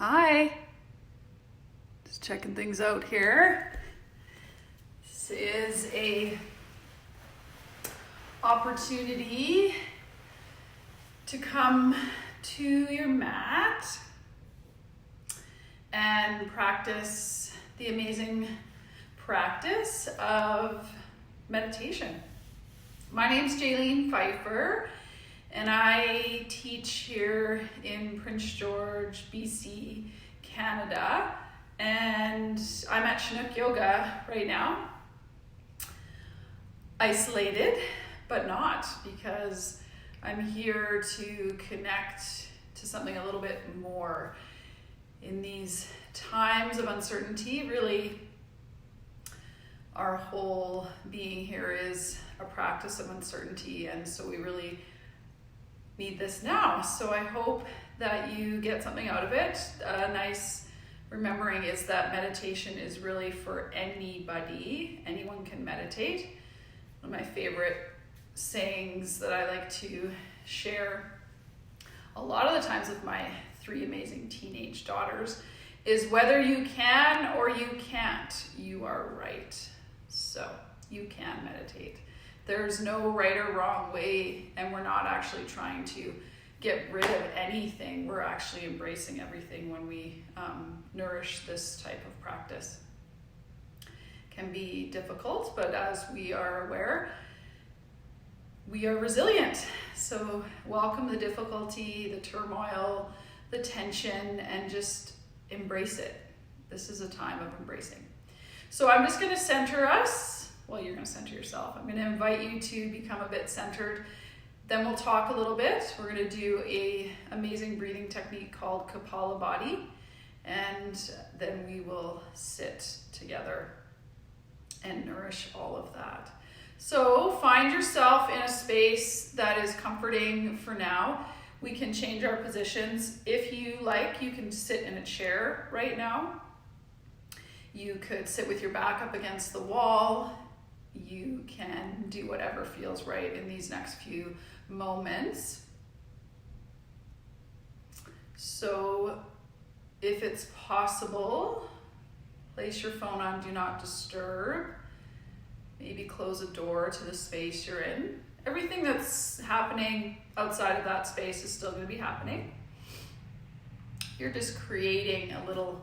Hi, just checking things out here. This is a opportunity to come to your mat and practice the amazing practice of meditation. My name's Jaylene Pfeifer, and I teach here in Prince George, BC, Canada, and I'm at Chinook Yoga right now. Isolated, but not, because I'm here to connect to something a little bit more. In these times of uncertainty, really, our whole being here is a practice of uncertainty, and so we really need this now. So I hope that you get something out of it. A nice remembering is that meditation is really for anybody. Anyone can meditate. One of my favorite sayings that I like to share a lot of the times with my three amazing teenage daughters is, whether you can or you can't, you are right. So you can meditate. There's no right or wrong way, and we're not actually trying to get rid of anything. We're actually embracing everything when we nourish this type of practice. It can be difficult, but as we are aware, we are resilient. So welcome the difficulty, the turmoil, the tension, and just embrace it. This is a time of embracing. So I'm just going to center us. Well, you're going to center yourself. I'm going to invite you to become a bit centered. Then we'll talk a little bit. We're going to do an amazing breathing technique called Kapalabhati, and then we will sit together and nourish all of that. So find yourself in a space that is comforting for now. We can change our positions. If you like, you can sit in a chair right now. You could sit with your back up against the wall. You can do whatever feels right in these next few moments. So if it's possible, place your phone on Do Not Disturb. Maybe close a door to the space you're in. Everything that's happening outside of that space is still going to be happening. You're just creating a little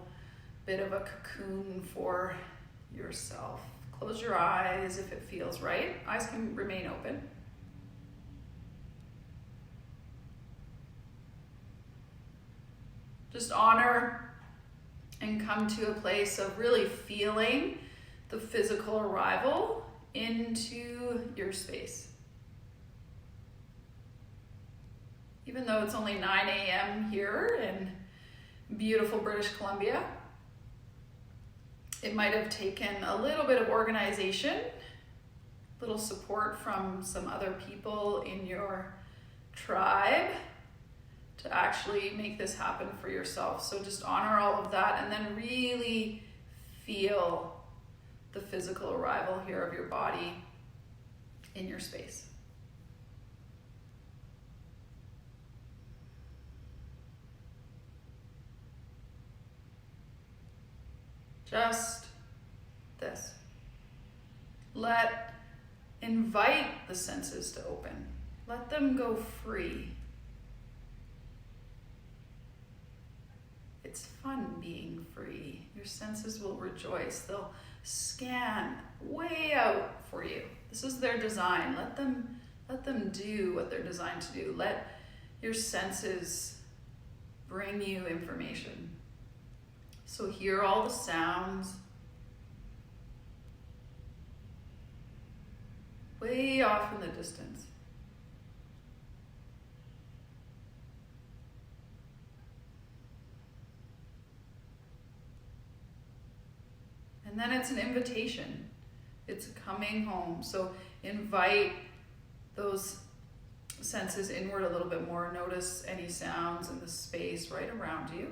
bit of a cocoon for yourself. Close your eyes if it feels right. Eyes can remain open. Just honor and come to a place of really feeling the physical arrival into your space. Even though it's only 9 a.m. here in beautiful British Columbia, it might have taken a little bit of organization, a little support from some other people in your tribe to actually make this happen for yourself. So just honor all of that, and then really feel the physical arrival here of your body in your space. Just this. Invite the senses to open. Let them go free. It's fun being free. Your senses will rejoice. They'll scan way out for you. This is their design. Let them do what they're designed to do. Let your senses bring you information. So hear all the sounds way off in the distance. And then it's an invitation. It's coming home. So invite those senses inward a little bit more. Notice any sounds in the space right around you.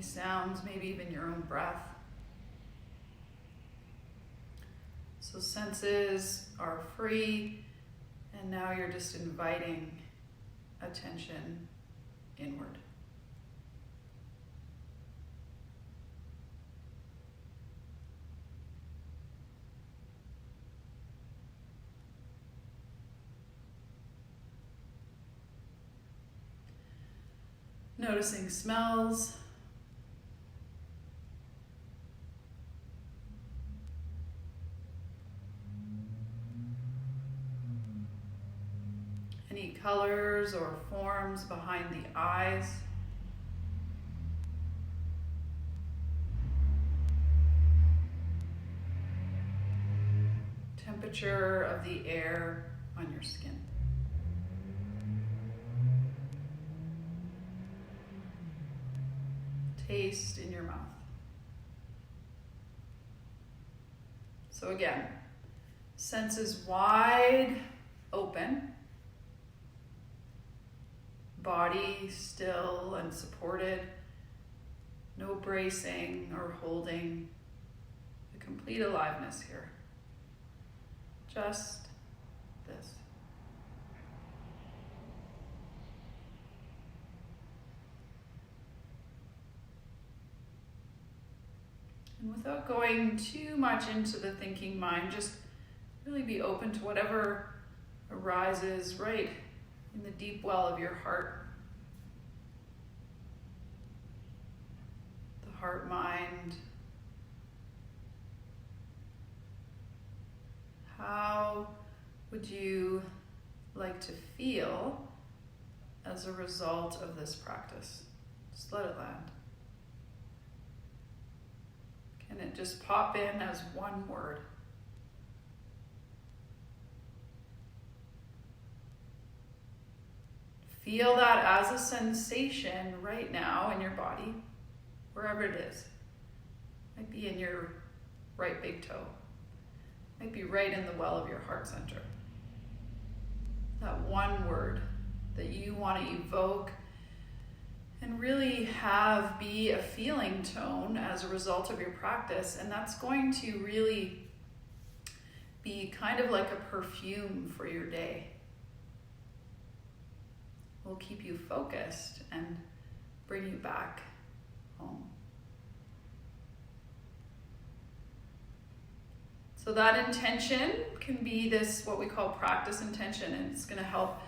any sounds, maybe even your own breath. So senses are free, and now you're just inviting attention inward. Noticing smells. Any colors or forms behind the eyes. Temperature of the air on your skin. Taste in your mouth. So again, senses wide open, body still and supported, no bracing or holding, a complete aliveness here. Just this. And without going too much into the thinking mind, just really be open to whatever arises right in the deep well of your heart. The heart mind. How would you like to feel as a result of this practice? Just let it land. Can it just pop in as one word? Feel that as a sensation right now in your body, wherever it is. Might be in your right big toe. Might be right in the well of your heart center. That one word that you want to evoke and really have be a feeling tone as a result of your practice. And that's going to really be kind of like a perfume for your day. Will keep you focused and bring you back home. So that intention can be this, what we call practice intention, and it's going to help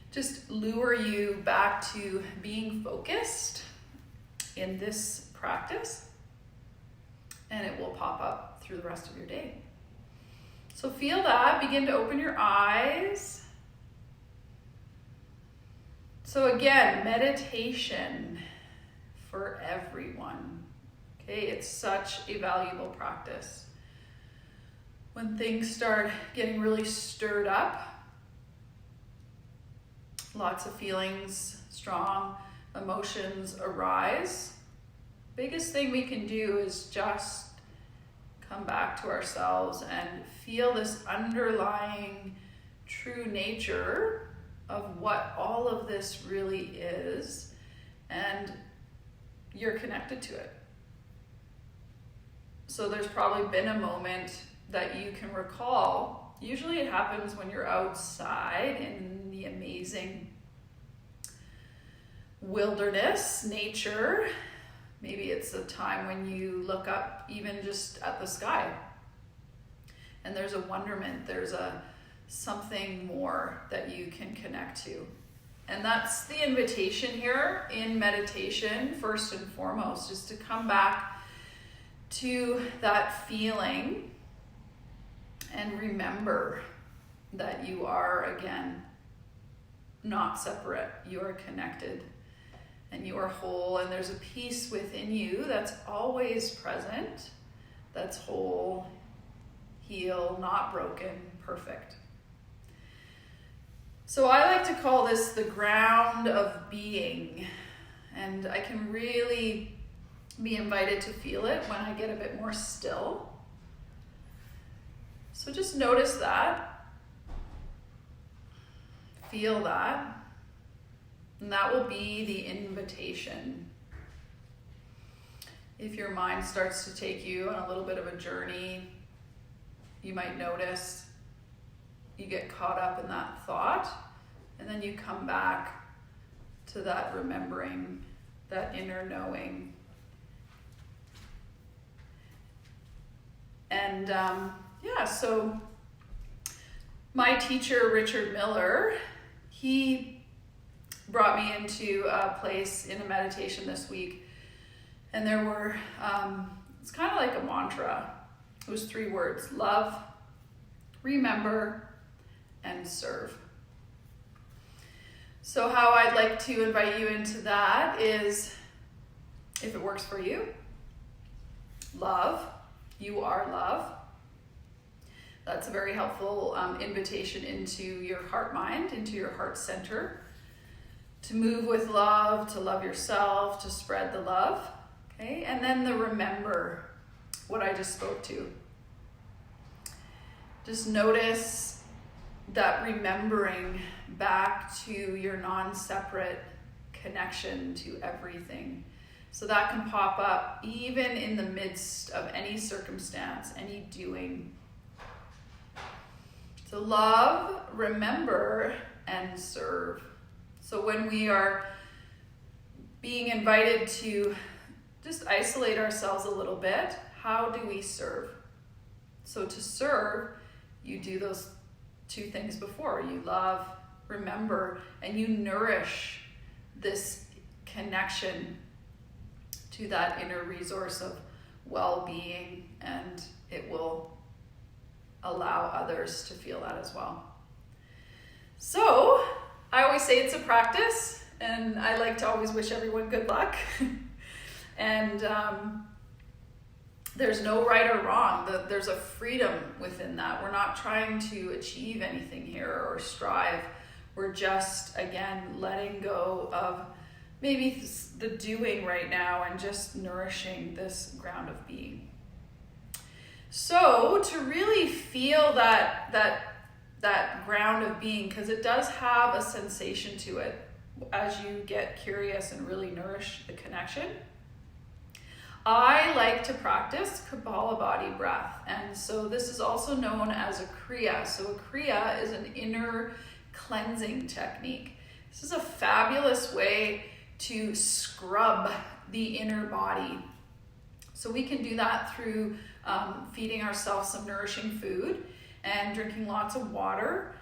just lure you back to being focused in this practice, and it will pop up through the rest of your day. So feel that, begin to open your eyes. So again, meditation for everyone. Okay, it's such a valuable practice. When things start getting really stirred up, lots of feelings, strong emotions arise. Biggest thing we can do is just come back to ourselves and feel this underlying true nature of what all of this really is, and you're connected to it. So there's probably been a moment that you can recall. Usually it happens when you're outside in the amazing wilderness, nature. Maybe it's a time when you look up even just at the sky and there's a wonderment, there's a something more that you can connect to. And that's the invitation here in meditation, first and foremost, is to come back to that feeling and remember that you are, again, not separate. You are connected and you are whole, and there's a peace within you that's always present, that's whole, healed, not broken, perfect. So I like to call this the ground of being, and I can really be invited to feel it when I get a bit more still. So just notice that, feel that, and that will be the invitation. If your mind starts to take you on a little bit of a journey, you might notice you get caught up in that thought, and then you come back to that remembering, that inner knowing. And so my teacher, Richard Miller, he brought me into a place in a meditation this week, and there were, it's kind of like a mantra. It was 3 words: love, remember, and serve. So how I'd like to invite you into that is, if it works for you, love. You are love. That's a very helpful invitation into your heart mind, into your heart center, to move with love, to love yourself, to spread the love. Okay, and then the remember, what I just spoke to. Just notice that remembering back to your non-separate connection to everything. So that can pop up even in the midst of any circumstance, any doing. So love, remember, and serve. So when we are being invited to just isolate ourselves a little bit, how do we serve? So to serve, you do those 2 things before. You love, remember, and you nourish this connection to that inner resource of well-being, and it will allow others to feel that as well. So I always say it's a practice, and I like to always wish everyone good luck. And there's no right or wrong. There's a freedom within that. We're not trying to achieve anything here or strive. We're just, again, letting go of maybe the doing right now and just nourishing this ground of being. So to really feel that ground of being, because it does have a sensation to it as you get curious and really nourish the connection, I like to practice Kapalabhati breath. And so this is also known as a Kriya. So a Kriya is an inner cleansing technique. This is a fabulous way to scrub the inner body. So we can do that through feeding ourselves some nourishing food and drinking lots of water.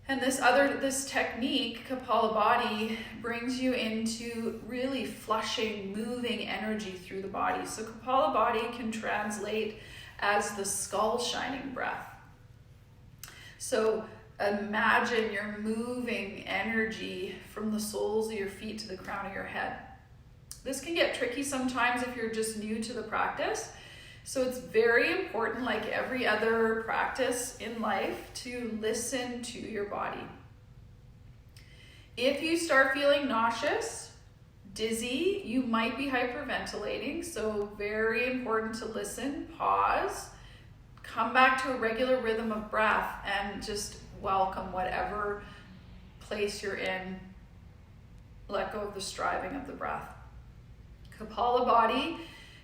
And this technique, Kapalabhati, brings you into really flushing, moving energy through the body. So Kapalabhati can translate as the skull shining breath. So imagine you're moving energy from the soles of your feet to the crown of your head. This can get tricky sometimes if you're just new to the practice. So it's very important, like every other practice in life, to listen to your body. If you start feeling nauseous, dizzy, you might be hyperventilating. So very important to listen, pause, come back to a regular rhythm of breath, and just welcome whatever place you're in. Let go of the striving of the breath. Kapalabhati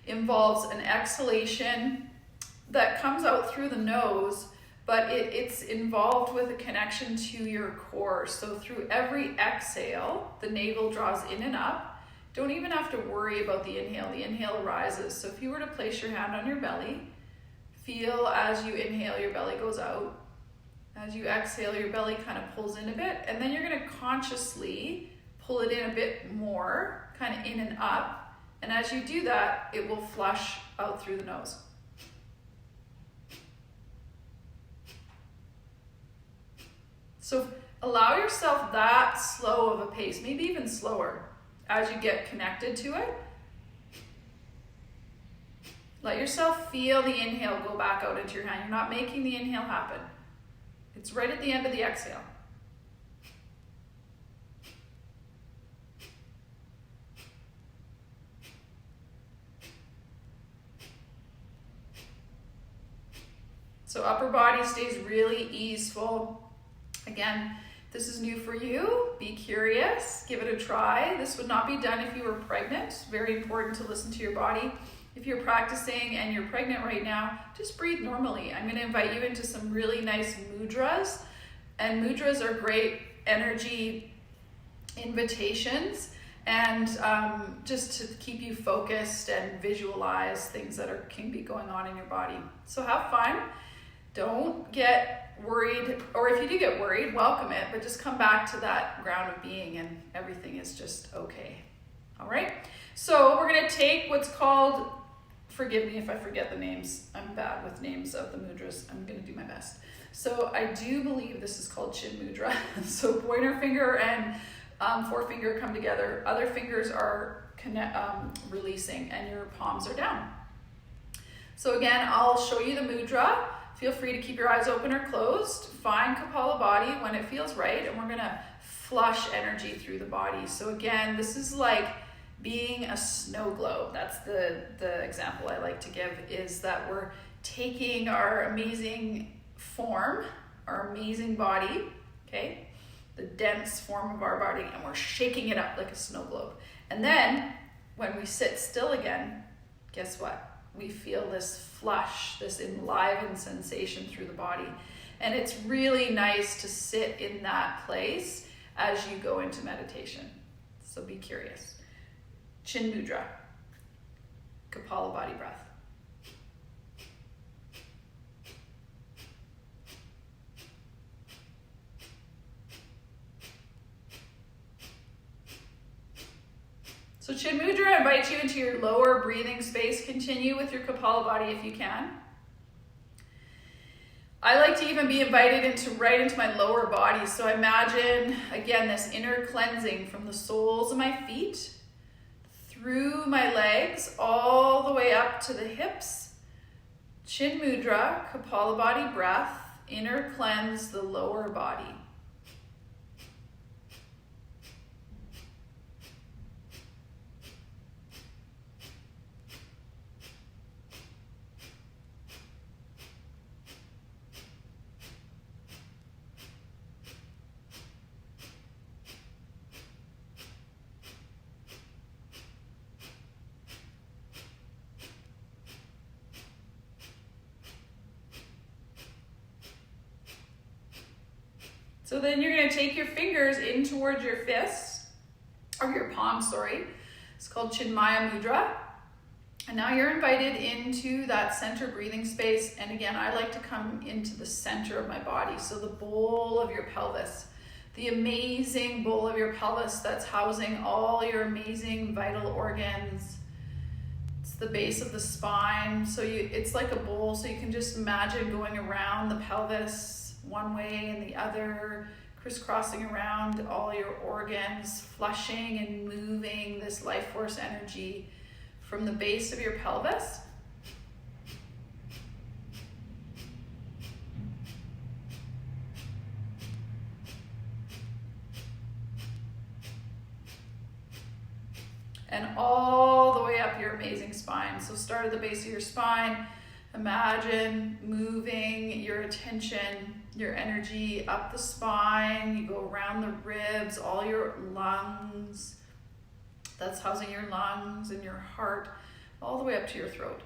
involves an exhalation that comes out through the nose, but it's involved with a connection to your core. So through every exhale, the navel draws in and up. Don't even have to worry about the inhale. The inhale arises. So if you were to place your hand on your belly, feel as you inhale, your belly goes out. As you exhale, your belly kind of pulls in a bit, and then you're going to consciously pull it in a bit more, kind of in and up. And as you do that, it will flush out through the nose. So allow yourself that slow of a pace, maybe even slower, as you get connected to it. Let yourself feel the inhale go back out into your hand. You're not making the inhale happen. It's right at the end of the exhale. So upper body stays really easeful. Again, if this is new for you, be curious, give it a try. This would not be done if you were pregnant. Very important to listen to your body. If you're practicing and you're pregnant right now, just breathe normally. I'm going to invite you into some really nice mudras. And mudras are great energy invitations, and just to keep you focused and visualize things that can be going on in your body. So have fun. Don't get worried, or if you do get worried, welcome it, but just come back to that ground of being and everything is just okay. All right? So we're going to take what's called, forgive me if I forget the names. I'm bad with names of the mudras. I'm going to do my best. So I do believe this is called Chin Mudra. So pointer finger and forefinger come together. Other fingers are releasing and your palms are down. So again, I'll show you the mudra. Feel free to keep your eyes open or closed. Find Kapalabhati when it feels right, and we're going to flush energy through the body. So again, this is like being a snow globe. That's the example I like to give, is that we're taking our amazing form, our amazing body, okay, the dense form of our body, and we're shaking it up like a snow globe. And then when we sit still again, guess what? We feel this flush, this enlivened sensation through the body. And it's really nice to sit in that place as you go into meditation. So be curious. Chin Mudra, Kapalabhati breath. So Chin Mudra invites you into your lower breathing space. Continue with your Kapalabhati if you can. I like to even be invited right into my lower body. So imagine, again, this inner cleansing from the soles of my feet, through my legs, all the way up to the hips. Chin Mudra, Kapalabhati breath, inner cleanse the lower body. So then you're going to take your fingers in towards your fists, or your palms, sorry. It's called Chinmaya Mudra. And now you're invited into that center breathing space. And again, I like to come into the center of my body. So the bowl of your pelvis, the amazing bowl of your pelvis that's housing all your amazing vital organs. It's the base of the spine. So it's like a bowl. So you can just imagine going around the pelvis one way and the other, crisscrossing around all your organs, flushing and moving this life force energy from the base of your pelvis and all the way up your amazing spine. So start at the base of your spine. Imagine moving your attention, your energy up the spine. You go around the ribs, all your lungs. That's housing your lungs and your heart, all the way up to your throat.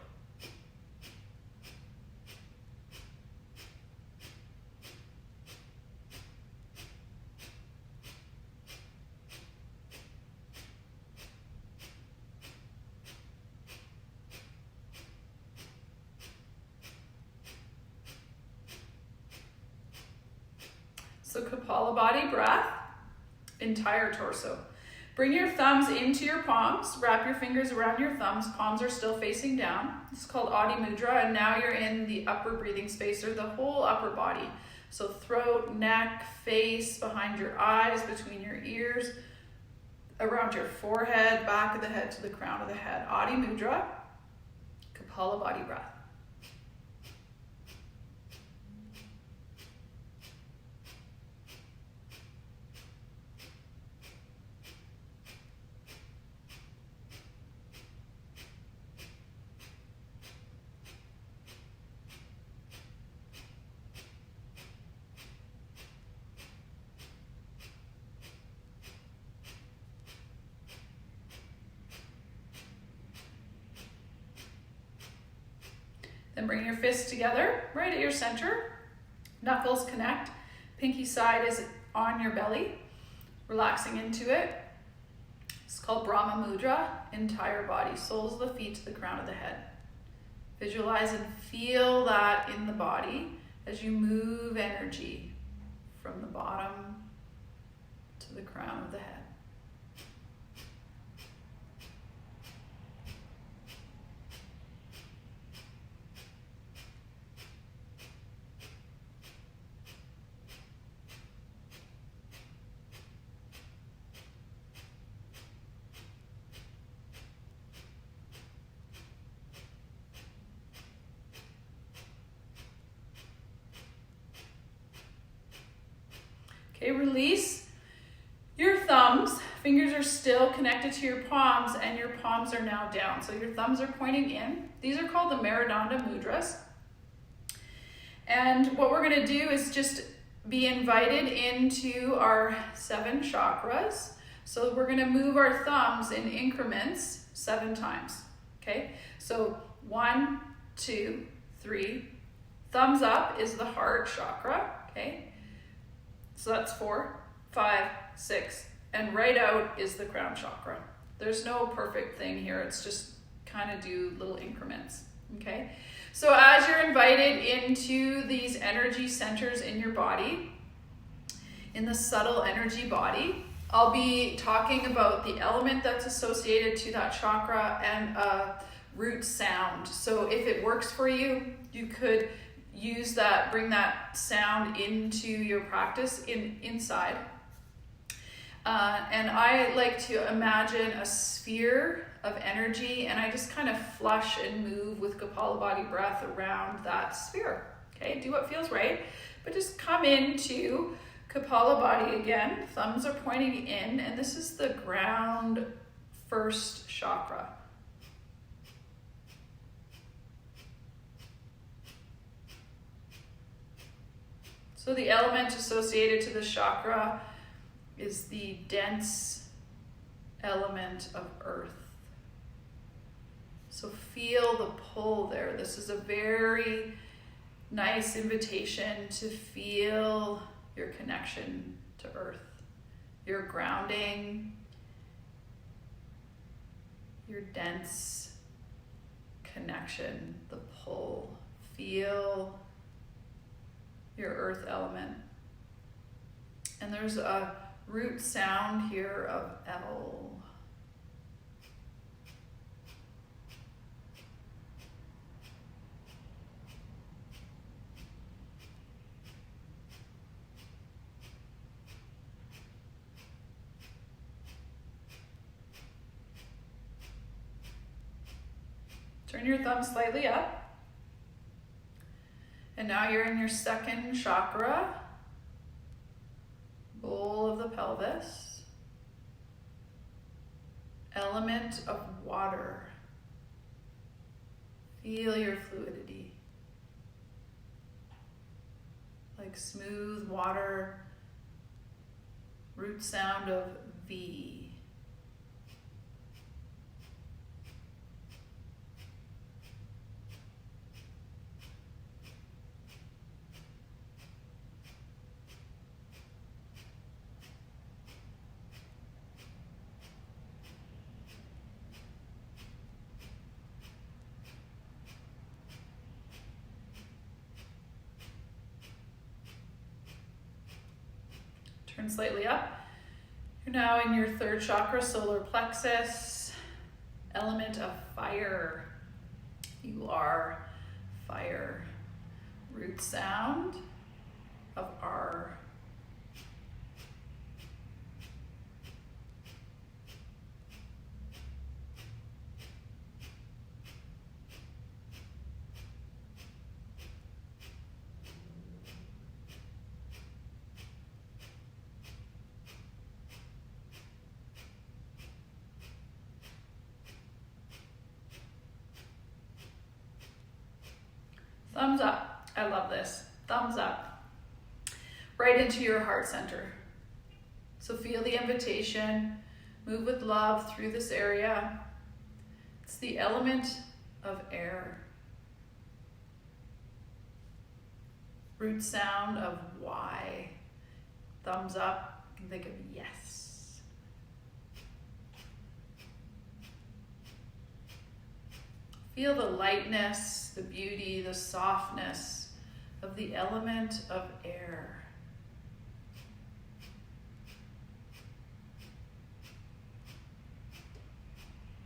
So Kapalabhati breath, entire torso. Bring your thumbs into your palms, wrap your fingers around your thumbs, palms are still facing down. It's called Adi Mudra, and now you're in the upper breathing space, or the whole upper body. So throat, neck, face, behind your eyes, between your ears, around your forehead, back of the head to the crown of the head. Adi Mudra, Kapalabhati breath. Then bring your fists together right at your center. Knuckles connect. Pinky side is on your belly, relaxing into it. It's called Brahma Mudra. Entire body, soles of the feet to the crown of the head. Visualize and feel that in the body as you move energy from the bottom to the crown of the head. Okay, release your thumbs. Fingers are still connected to your palms, and your palms are now down. So your thumbs are pointing in. These are called the Meridanda Mudras. And what we're going to do is just be invited into our 7 chakras. So we're going to move our thumbs in increments 7 times. Okay, so 1, 2, 3. Thumbs up is the heart chakra. Okay. So that's 4, 5, 6, and right out is the crown chakra. There's no perfect thing here. It's just kind of do little increments, okay? So as you're invited into these energy centers in your body, in the subtle energy body, I'll be talking about the element that's associated to that chakra and a root sound. So if it works for you, you could use that, bring that sound into your practice inside. And I like to imagine a sphere of energy, and I just kind of flush and move with Kapalabhati breath around that sphere. Okay, do what feels right, but just come into Kapalabhati again. Thumbs are pointing in, and this is the ground first chakra. So the element associated to this chakra is the dense element of earth. So feel the pull there. This is a very nice invitation to feel your connection to earth, your grounding, your dense connection, the pull. Feel your earth element. And there's a root sound here of L. Turn your thumb slightly up. And now you're in your second chakra, bowl of the pelvis, element of water. Feel your fluidity, like smooth water, root sound of V. Turn slightly up. You're now in your third chakra, solar plexus, element of fire. You are fire. Root sound of R. Thumbs up. I love this. Thumbs up. Right into your heart center. So feel the invitation. Move with love through this area. It's the element of air. root sound of Y. Thumbs up, you can think of yes. Feel the lightness, the beauty, the softness of the element of air.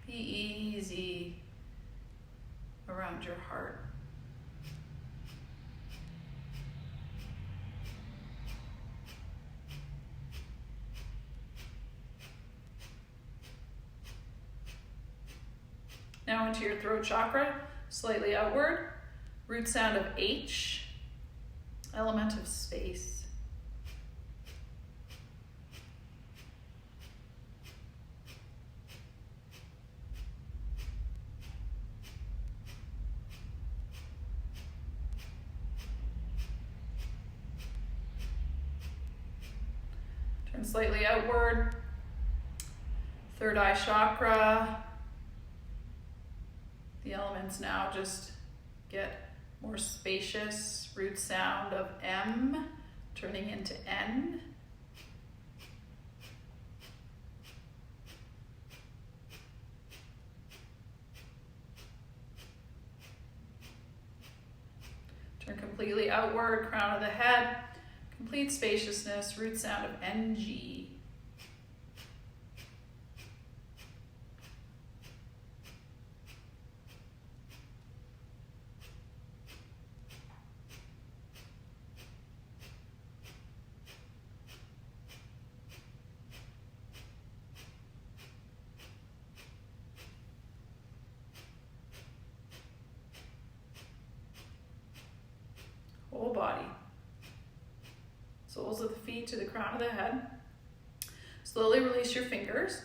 Be easy around your heart. Now into your throat chakra, slightly outward. Root sound of H, element of space. Turn slightly outward. Third eye chakra. The elements now just get more spacious. Root sound of M, turning into N. Turn completely outward, crown of the head. Complete spaciousness, root sound of NG. Whole body. Soles of the feet to the crown of the head. Slowly release your fingers.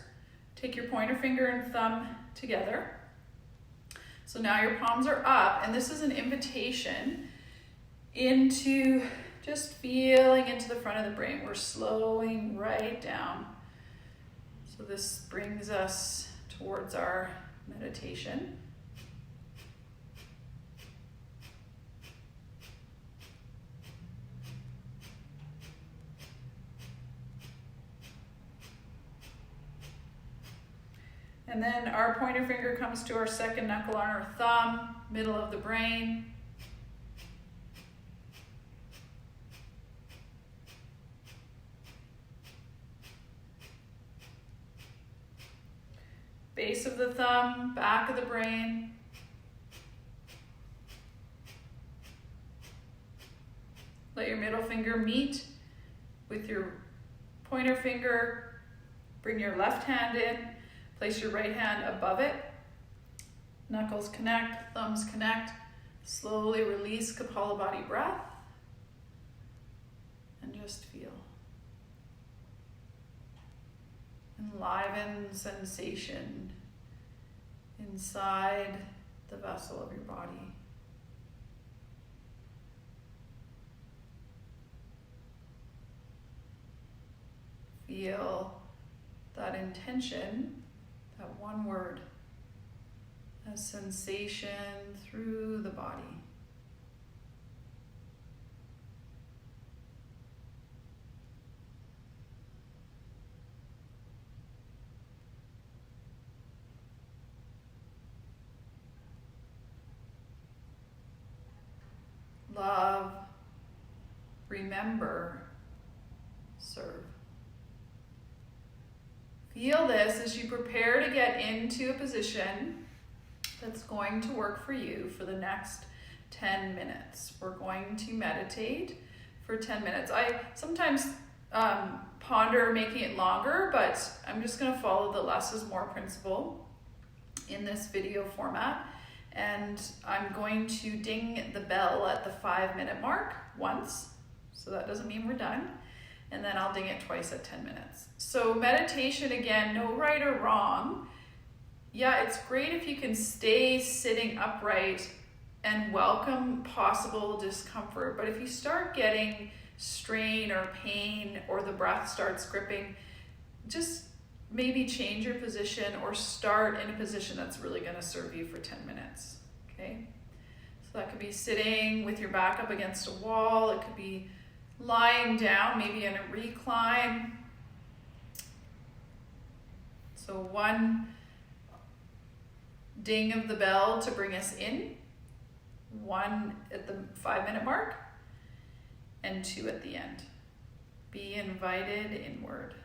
Take your pointer finger and thumb together. So now your palms are up, and this is an invitation into just feeling into the front of the brain. We're slowing right down. So this brings us towards our meditation. And then our pointer finger comes to our second knuckle on our thumb, middle of the brain. Base of the thumb, back of the brain. Let your middle finger meet with your pointer finger. Bring your left hand in. Place your right hand above it. Knuckles connect, thumbs connect. Slowly release Kapalabhati breath. And just feel. Enliven sensation inside the vessel of your body. Feel that intention. That one word, a sensation through the body. Love, remember, serve. Feel this as you prepare to get into a position that's going to work for you for the next 10 minutes. We're going to meditate for 10 minutes. I sometimes ponder making it longer, but I'm just going to follow the less is more principle in this video format. And I'm going to ding the bell at the 5-minute mark once, so that doesn't mean we're done. And then I'll ding it twice at 10 minutes. So meditation, again, no right or wrong. Yeah, it's great if you can stay sitting upright and welcome possible discomfort. But if you start getting strain or pain or the breath starts gripping, just maybe change your position or start in a position that's really going to serve you for 10 minutes. Okay? So that could be sitting with your back up against a wall. It could be lying down, maybe in a recline. So 1 ding of the bell to bring us in, 1 at the 5-minute mark, and 2 at the end. Be invited inward.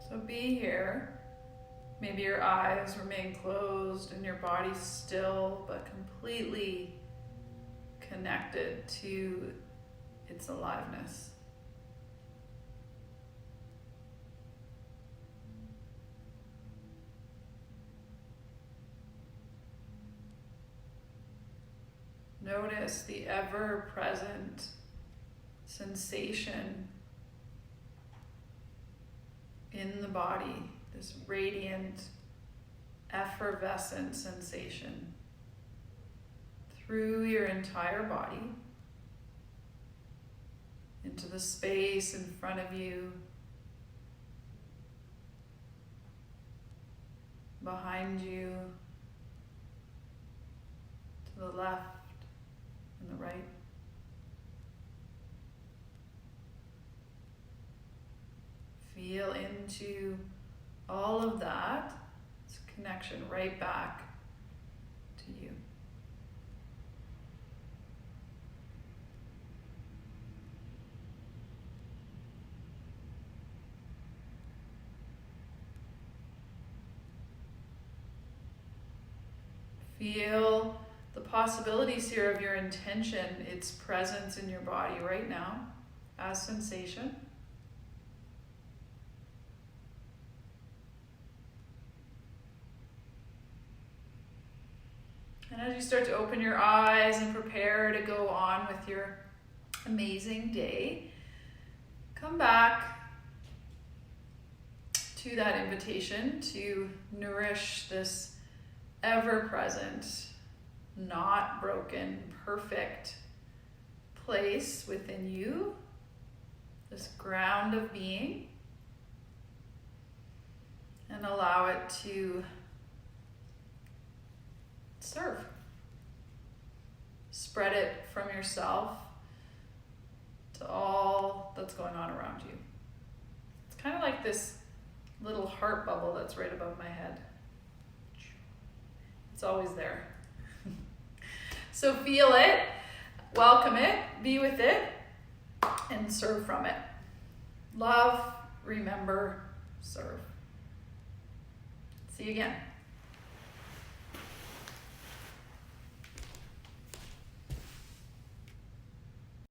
So be here. Maybe your eyes remain closed and your body still, but completely connected to its aliveness. Notice the ever-present sensation in the body, this radiant, effervescent sensation through your entire body, into the space in front of you, behind you, to the left and the right. Feel into all of that. It's a connection right back to you. Feel the possibilities here of your intention, its presence in your body right now as sensation. And as you start to open your eyes and prepare to go on with your amazing day, come back to that invitation to nourish this ever-present, not broken, perfect place within you, this ground of being, and allow it to serve. Spread it from yourself to all that's going on around you. It's kind of like this little heart bubble that's right above my head. It's always there. So feel it, welcome it, be with it, and serve from it. Love, remember, serve. See you again.